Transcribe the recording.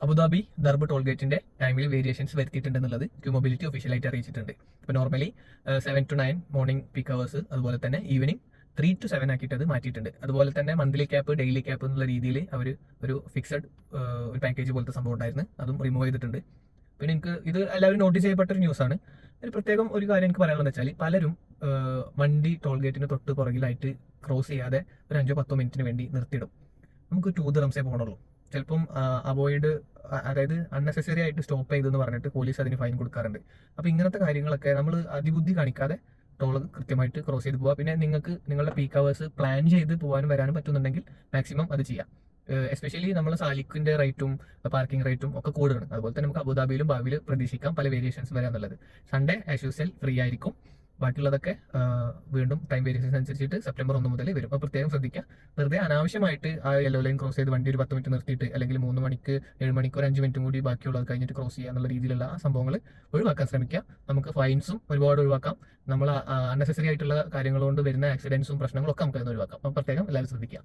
Abu Dhabi ദർബ് toll ഗേറ്റിന്റെ ടൈമിൽ variations വരുത്തിയിട്ടുണ്ടെന്നുള്ളത് Q mobility ഒഫീഷ്യലായിട്ട് അറിയിച്ചിട്ടുണ്ട്. ഇപ്പോൾ normally 7 to 9 morning peak hours, അതുപോലെ തന്നെ ഈവനിങ് 3 to 7 ആക്കിയിട്ട് അത് മാറ്റിയിട്ടുണ്ട്. അതുപോലെ തന്നെ മന്ത്ലി ക്യാപ്പ്, ഡെയിലി ക്യാപ്പ് എന്നുള്ള രീതിയിൽ അവർ ഒരു ഫിക്സഡ് ഒരു പാക്കേജ് പോലത്തെ സംഭവം ഉണ്ടായിരുന്നു, അതും റിമൂവ് ചെയ്തിട്ടുണ്ട്. പിന്നെ എനിക്ക് ഇത് എല്ലാവരും നോട്ടീസ് ചെയ്യപ്പെട്ട ഒരു ന്യൂസാണ്. ഒരു പ്രത്യേകം ഒരു കാര്യം എനിക്ക് പറയാനുള്ളത് വെച്ചാൽ, പലരും വണ്ടി ടോൾ ഗേറ്റിന് തൊട്ട് പുറകിലായിട്ട് ക്രോസ് ചെയ്യാതെ ഒരു 5-10 മിനിറ്റിന് വേണ്ടി നിർത്തിയിടും. നമുക്ക് 2 ദിറംസേ പോകണുള്ളൂ. ചിലപ്പം അവോയ്ഡ്, അതായത് അൺനെസസറി ആയിട്ട് സ്റ്റോപ്പ് ചെയ്തെന്ന് പറഞ്ഞിട്ട് പോലീസ് അതിന് ഫൈൻ കൊടുക്കാറുണ്ട്. അപ്പോൾ ഇങ്ങനത്തെ കാര്യങ്ങളൊക്കെ നമ്മൾ അതിബുദ്ധി കാണിക്കാതെ ടോൾ കൃത്യമായിട്ട് ക്രോസ് ചെയ്ത് പോവുക. പിന്നെ നിങ്ങൾക്ക് നിങ്ങളുടെ പീക്ക് അവേഴ്സ് പ്ലാൻ ചെയ്ത് പോകാനും വരാനും പറ്റുന്നുണ്ടെങ്കിൽ മാക്സിമം അത് ചെയ്യാം. എസ്പെഷ്യലി നമ്മൾ സാലിക്കിന്റെ റേറ്റും പാർക്കിംഗ് റേറ്റും ഒക്കെ കൂടുതലാണ്. അതുപോലെ തന്നെ നമുക്ക് അബുദാബിയിലും ഭാവിയിൽ പ്രതീക്ഷിക്കാം പല variations വരാന്നുള്ളത്. Sunday as usual free ആയിരിക്കും. ബാക്കിയുള്ളതൊക്കെ വീണ്ടും ടൈം വേരിയേഷൻസ് അനുസരിച്ചിട്ട് സെപ്റ്റംബർ 1 മുതൽ വരും. അപ്പോൾ പ്രത്യേകം ശ്രദ്ധിക്കുക. വെറുതെ അനാവശ്യമായിട്ട് ആ യെല്ലോ ലൈൻ ക്രോസ് ചെയ്ത് വണ്ടി ഒരു 10 മിനിറ്റ് നിർത്തിയിട്ട്, അല്ലെങ്കിൽ 3 മണിക്ക് 7 മണിക്ക് ഒരു 5 മിനിറ്റും കൂടി ബാക്കിയുള്ളത് കഴിഞ്ഞിട്ട് ക്രോസ് ചെയ്യുക എന്നുള്ള രീതിയിലുള്ള ആ സംഭവങ്ങൾ ഒഴിവാക്കാൻ ശ്രമിക്കുക. നമുക്ക് ഫൈൻസും ഒരുപാട് ഒഴിവാക്കാം. നമ്മൾ അൺനെസസറി ആയിട്ടുള്ള കാര്യങ്ങൾ കൊണ്ട് വരുന്ന ആക്സിഡൻസും പ്രശ്നങ്ങളും ഒക്കെ നമുക്ക് അതിന് ഒഴിവാക്കാം. അപ്പോൾ പ്രത്യേകം എല്ലാവരും ശ്രദ്ധിക്കുക.